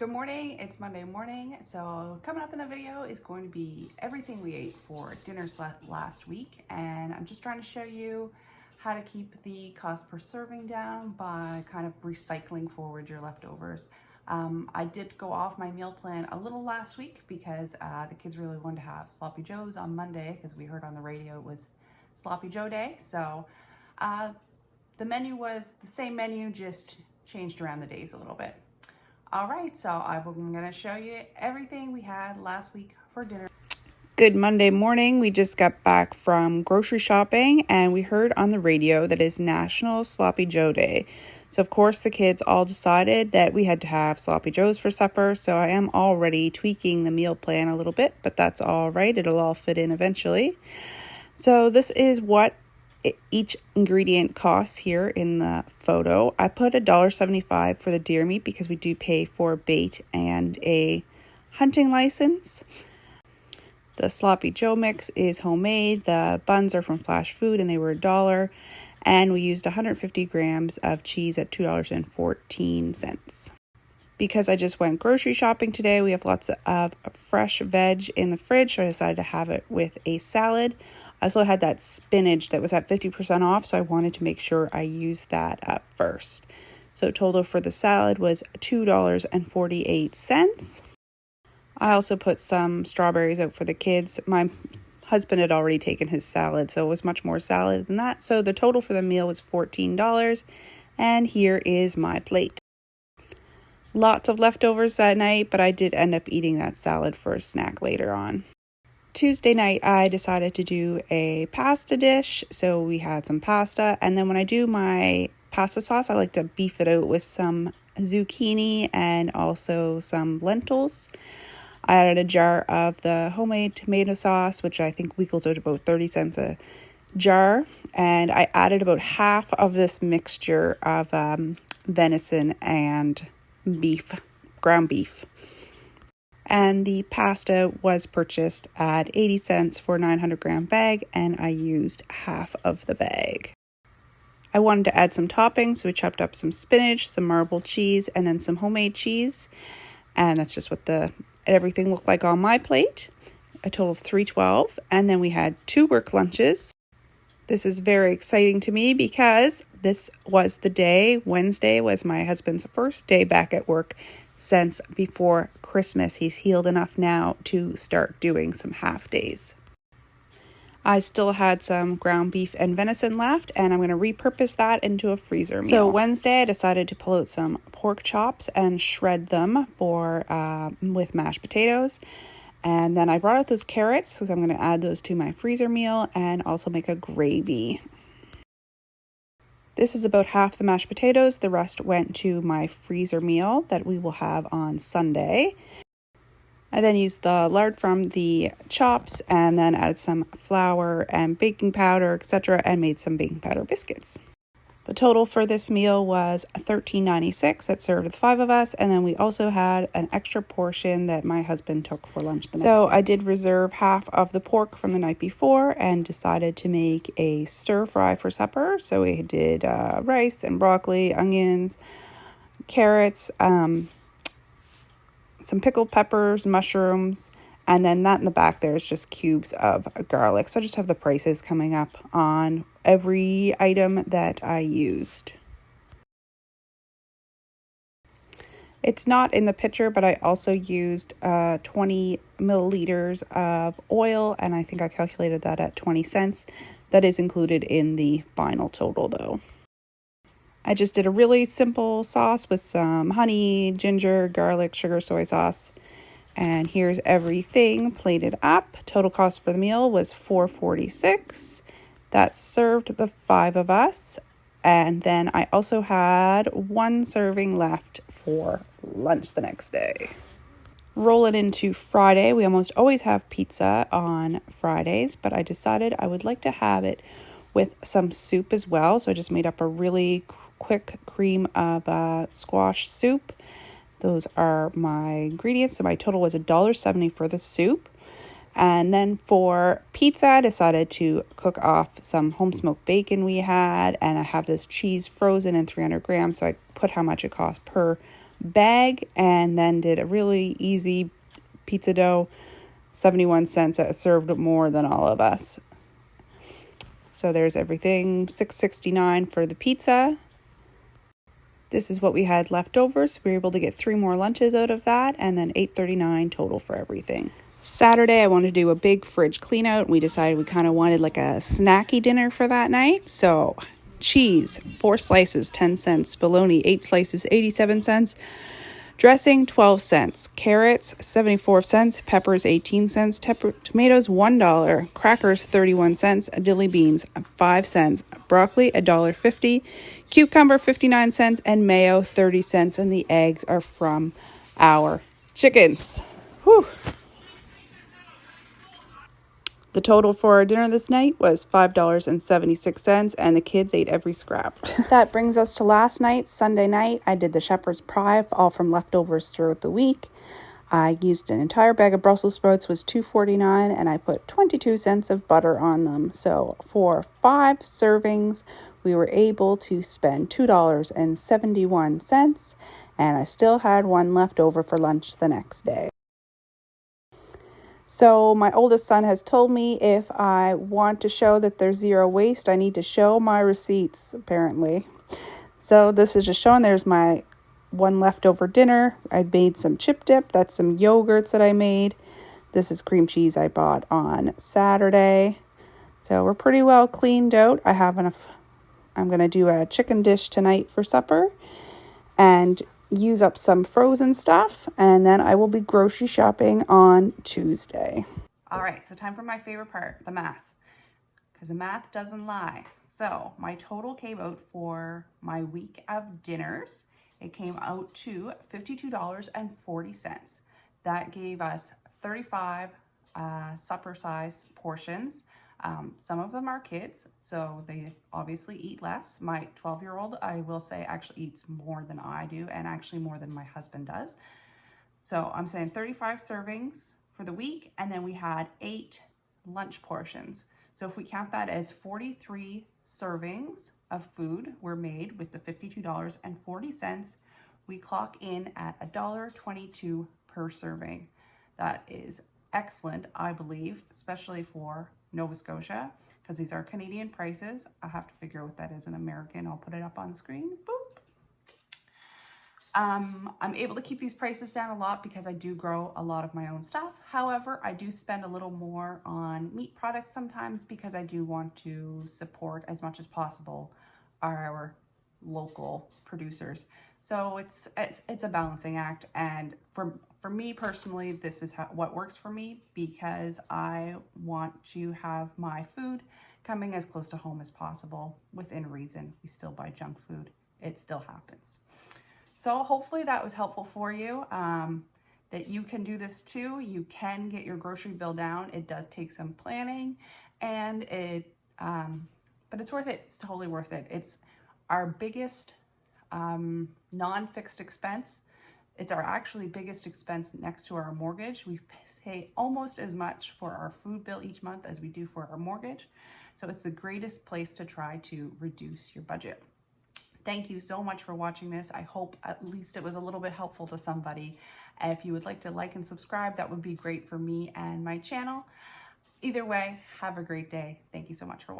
Good morning, it's Monday morning. So coming up in the video is going to be everything we ate for dinner last week. And I'm just trying to show you how to keep the cost per serving down by kind of recycling forward your leftovers. I did go off my meal plan a little last week because the kids really wanted to have Sloppy Joes on Monday because we heard on the radio it was Sloppy Joe Day. So the menu was the same menu, just changed around the days a little bit. All right, so I'm going to show you everything we had last week for dinner. Good Monday morning. We just got back from grocery shopping and we heard on the radio that it's National Sloppy Joe Day. So of course the kids all decided that we had to have Sloppy Joes for supper. So I am already tweaking the meal plan a little bit, but that's all right. It'll all fit in eventually. So this is what each ingredient costs here in the photo. I put $1.75 for the deer meat because we do pay for bait and a hunting license. The Sloppy Joe mix is homemade. The buns are from Flash Food and they were $1. And we used 150 grams of cheese at $2.14. Because I just went grocery shopping today, we have lots of fresh veg in the fridge, so I decided to have it with a salad. I also had that spinach that was at 50% off, so I wanted to make sure I used that up first. So total for the salad was $2.48. I also put some strawberries out for the kids. My husband had already taken his salad, so it was much more salad than that. So the total for the meal was $14, and here is my plate. Lots of leftovers that night, but I did end up eating that salad for a snack later on. Tuesday night, I decided to do a pasta dish. So we had some pasta. And then when I do my pasta sauce, I like to beef it out with some zucchini and also some lentils. I added a jar of the homemade tomato sauce, which I think equals out about 30 cents a jar. And I added about half of this mixture of venison and beef, ground beef. And the pasta was purchased at 80 cents for a 900-gram bag, and I used half of the bag. I wanted to add some toppings, so we chopped up some spinach, some marbled cheese, and then some homemade cheese. And that's just what everything looked like on my plate. A total of $3.12. And then we had 2 work lunches. This is very exciting to me because this was the day, Wednesday was my husband's first day back at work since before Christmas. He's healed enough now to start doing some half days. I still had some ground beef and venison left, and I'm going to repurpose that into a freezer meal. So Wednesday, I decided to pull out some pork chops and shred them with mashed potatoes. And then I brought out those carrots because I'm going to add those to my freezer meal and also make a gravy. This is about half the mashed potatoes. The rest went to my freezer meal that we will have on Sunday. I then used the lard from the chops and then added some flour and baking powder, etc., and made some baking powder biscuits. The total for this meal was $13.96. That served the 5 of us, and then we also had an extra portion that my husband took for lunch the next day. So I did reserve half of the pork from the night before and decided to make a stir fry for supper. So we did rice and broccoli, onions, carrots, some pickled peppers, mushrooms, and then that in the back there is just cubes of garlic. So I just have the prices coming up on every item that I used. It's not in the picture, but I also used 20 milliliters of oil, and I think I calculated that at 20 cents. That is included in the final total though. I just did a really simple sauce with some honey, ginger, garlic, sugar, soy sauce. And here's everything plated up. Total cost for the meal was $4.46. That served the 5 of us. And then I also had 1 serving left for lunch the next day. Roll it into Friday. We almost always have pizza on Fridays, but I decided I would like to have it with some soup as well. So I just made up a really quick cream of squash soup. Those are my ingredients. So my total was $1.70 for the soup. And then for pizza, I decided to cook off some home smoked bacon we had. And I have this cheese frozen in 300 grams. So I put how much it cost per bag, and then did a really easy pizza dough, 71 cents. That served more than all of us. So there's everything, $6.69 for the pizza. This is what we had left over, so we were able to get 3 more lunches out of that, and then $8.39 total for everything. Saturday, I wanted to do a big fridge clean out. We decided we kind of wanted like a snacky dinner for that night. So cheese, 4 slices, 10 cents. Bologna, 8 slices, 87 cents. Dressing, 12 cents. Carrots, 74 cents. Peppers, 18 cents. Tomatoes, $1. Crackers, 31 cents. Dilly beans, 5 cents. Broccoli, $1.50. Cucumber, 59 cents. And mayo, 30 cents. And the eggs are from our chickens. Whew. The total for our dinner this night was $5.76, and the kids ate every scrap. That brings us to last night, Sunday night. I did the shepherd's pie, all from leftovers throughout the week. I used an entire bag of Brussels sprouts, was $2.49, and I put 22 cents of butter on them. So for 5 servings, we were able to spend $2.71, and I still had one left over for lunch the next day. So my oldest son has told me if I want to show that there's zero waste, I need to show my receipts, apparently. So this is just showing there's my one leftover dinner. I made some chip dip. That's some yogurts that I made. This is cream cheese I bought on Saturday. So we're pretty well cleaned out. I have enough. I'm going to do a chicken dish tonight for supper and use up some frozen stuff, and then I will be grocery shopping on Tuesday. All right, so time for my favorite part, the math, because the math doesn't lie. So my total came out for my week of dinners. It came out to $52.40. That gave us 35 supper size portions. Some of them are kids, so they obviously eat less. My 12-year-old, I will say, actually eats more than I do, and actually more than my husband does. So I'm saying 35 servings for the week, and then we had 8 lunch portions. So if we count that as 43 servings of food were made with the $52.40, we clock in at $1.22 per serving. That is excellent, I believe, especially for Nova Scotia, because these are Canadian prices. I have to figure out what that is in American. I'll put it up on the screen. Boop. I'm able to keep these prices down a lot because I do grow a lot of my own stuff. However, I do spend a little more on meat products sometimes because I do want to support as much as possible our local producers. So it's a balancing act, and for me personally, this is what works for me, because I want to have my food coming as close to home as possible within reason. We still buy junk food. It still happens. So hopefully that was helpful for you, that you can do this too. You can get your grocery bill down. It does take some planning, and but it's worth it. It's totally worth it. It's our biggest non-fixed expense. It's our actually biggest expense next to our mortgage. We pay almost as much for our food bill each month as we do for our mortgage. So it's the greatest place to try to reduce your budget. Thank you so much for watching this. I hope at least it was a little bit helpful to somebody. If you would like to like and subscribe, that would be great for me and my channel. Either way, have a great day. Thank you so much for watching.